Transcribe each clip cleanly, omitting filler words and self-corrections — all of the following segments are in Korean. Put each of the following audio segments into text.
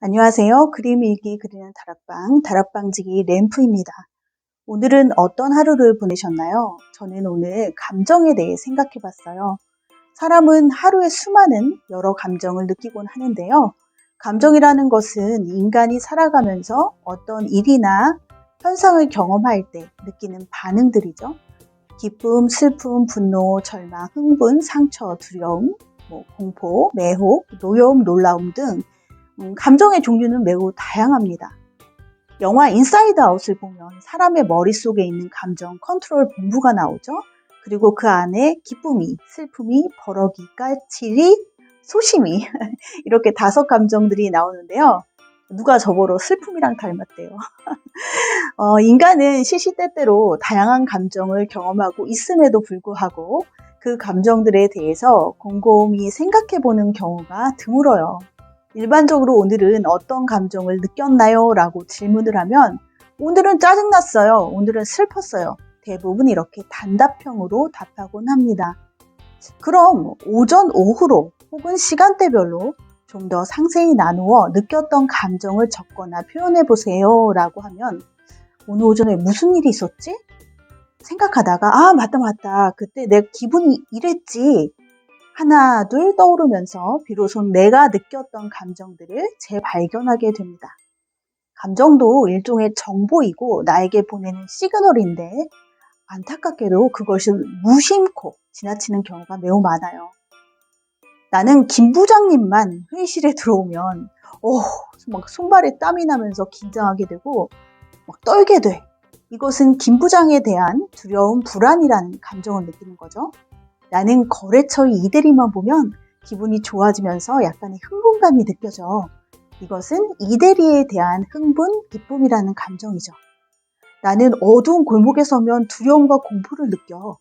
안녕하세요. 그림 일기 그리는 다락방지기 램프입니다. 오늘은 어떤 하루를 보내셨나요? 저는 오늘 감정에 대해 생각해 봤어요. 사람은 하루에 수많은 여러 감정을 느끼곤 하는데요. 감정이라는 것은 인간이 살아가면서 어떤 일이나 현상을 경험할 때 느끼는 반응들이죠. 기쁨, 슬픔, 분노, 절망, 흥분, 상처, 두려움, 공포, 매혹, 노여움, 놀라움 등 감정의 종류는 매우 다양합니다. 영화 인사이드 아웃을 보면 사람의 머릿속에 있는 감정 컨트롤 본부가 나오죠. 그리고 그 안에 기쁨이, 슬픔이, 버럭이, 까칠이, 소심이 이렇게 5 감정들이 나오는데요. 누가 저보러 슬픔이랑 닮았대요. 인간은 시시때때로 다양한 감정을 경험하고 있음에도 불구하고 그 감정들에 대해서 곰곰이 생각해보는 경우가 드물어요. 일반적으로 오늘은 어떤 감정을 느꼈나요? 라고 질문을 하면 오늘은 짜증났어요. 오늘은 슬펐어요. 대부분 이렇게 단답형으로 답하곤 합니다. 그럼 오전, 오후로 혹은 시간대별로 좀 더 상세히 나누어 느꼈던 감정을 적거나 표현해 보세요 라고 하면 오늘 오전에 무슨 일이 있었지? 생각하다가 맞다. 그때 내 기분이 이랬지. 하나, 둘 떠오르면서 비로소 내가 느꼈던 감정들을 재발견하게 됩니다. 감정도 일종의 정보이고 나에게 보내는 시그널인데 안타깝게도 그것을 무심코 지나치는 경우가 매우 많아요. 나는 김 부장님만 회의실에 들어오면 막 손발에 땀이 나면서 긴장하게 되고 막 떨게 돼. 이것은 김 부장에 대한 두려움, 불안이라는 감정을 느끼는 거죠. 나는 거래처의 이대리만 보면 기분이 좋아지면서 약간의 흥분감이 느껴져. 이것은 이대리에 대한 흥분, 기쁨이라는 감정이죠. 나는 어두운 골목에 서면 두려움과 공포를 느껴.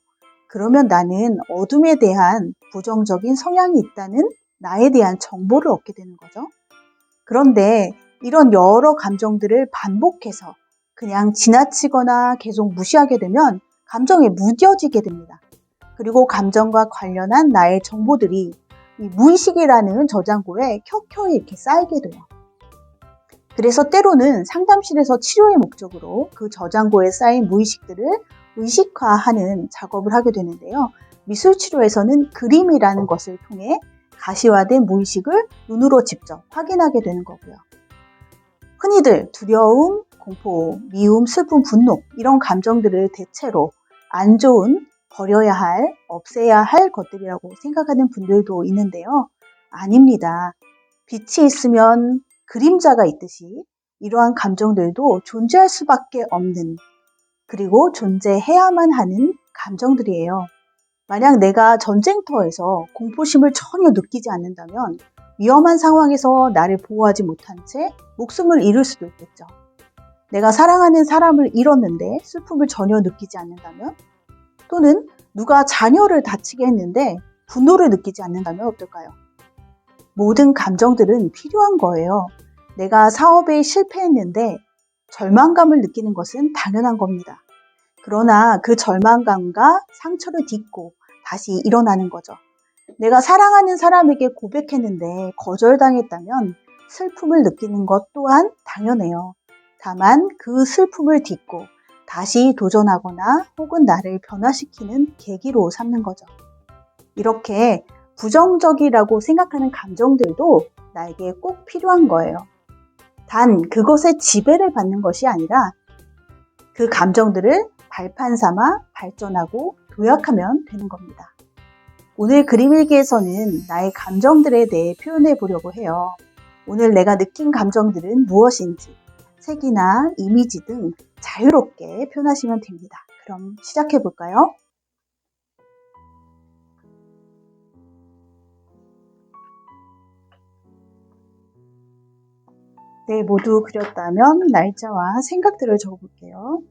그러면 나는 어둠에 대한 부정적인 성향이 있다는 나에 대한 정보를 얻게 되는 거죠. 그런데 이런 여러 감정들을 반복해서 그냥 지나치거나 계속 무시하게 되면 감정에 무뎌지게 됩니다. 그리고 감정과 관련한 나의 정보들이 이 무의식이라는 저장고에 켜켜이 이렇게 쌓이게 돼요. 그래서 때로는 상담실에서 치료의 목적으로 그 저장고에 쌓인 무의식들을 의식화하는 작업을 하게 되는데요. 미술치료에서는 그림이라는 것을 통해 가시화된 무의식을 눈으로 직접 확인하게 되는 거고요. 흔히들 두려움, 공포, 미움, 슬픔, 분노 이런 감정들을 대체로 안 좋은 버려야 할, 없애야 할 것들이라고 생각하는 분들도 있는데요. 아닙니다. 빛이 있으면 그림자가 있듯이 이러한 감정들도 존재할 수밖에 없는, 그리고 존재해야만 하는 감정들이에요. 만약 내가 전쟁터에서 공포심을 전혀 느끼지 않는다면 위험한 상황에서 나를 보호하지 못한 채 목숨을 잃을 수도 있겠죠. 내가 사랑하는 사람을 잃었는데 슬픔을 전혀 느끼지 않는다면, 또는 누가 자녀를 다치게 했는데 분노를 느끼지 않는다면 어떨까요? 모든 감정들은 필요한 거예요. 내가 사업에 실패했는데 절망감을 느끼는 것은 당연한 겁니다. 그러나 그 절망감과 상처를 딛고 다시 일어나는 거죠. 내가 사랑하는 사람에게 고백했는데 거절당했다면 슬픔을 느끼는 것 또한 당연해요. 다만 그 슬픔을 딛고 다시 도전하거나 혹은 나를 변화시키는 계기로 삼는 거죠. 이렇게 부정적이라고 생각하는 감정들도 나에게 꼭 필요한 거예요. 단 그것에 지배를 받는 것이 아니라 그 감정들을 발판 삼아 발전하고 도약하면 되는 겁니다. 오늘 그림일기에서는 나의 감정들에 대해 표현해 보려고 해요. 오늘 내가 느낀 감정들은 무엇인지 색이나 이미지 등 자유롭게 표현하시면 됩니다. 그럼 시작해 볼까요? 네, 모두 그렸다면 날짜와 생각들을 적어볼게요.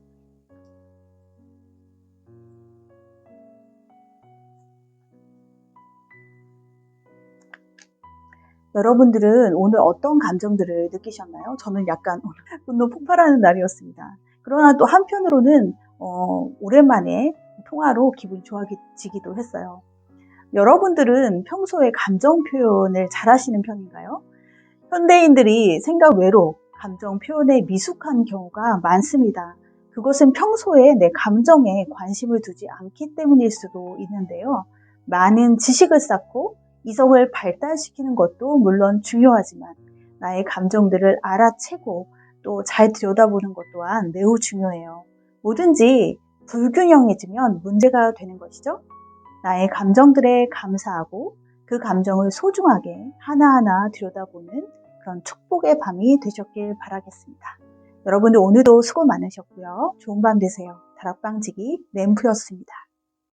여러분들은 오늘 어떤 감정들을 느끼셨나요? 저는 약간 분노 폭발하는 날이었습니다. 그러나 또 한편으로는 오랜만에 통화로 기분이 좋아지기도 했어요. 여러분들은 평소에 감정 표현을 잘 하시는 편인가요? 현대인들이 생각 외로 감정 표현에 미숙한 경우가 많습니다. 그것은 평소에 내 감정에 관심을 두지 않기 때문일 수도 있는데요. 많은 지식을 쌓고 이성을 발달시키는 것도 물론 중요하지만 나의 감정들을 알아채고 또 잘 들여다보는 것 또한 매우 중요해요. 뭐든지 불균형해지면 문제가 되는 것이죠. 나의 감정들에 감사하고 그 감정을 소중하게 하나하나 들여다보는 그런 축복의 밤이 되셨길 바라겠습니다. 여러분들 오늘도 수고 많으셨고요. 좋은 밤 되세요. 다락방지기 램프였습니다.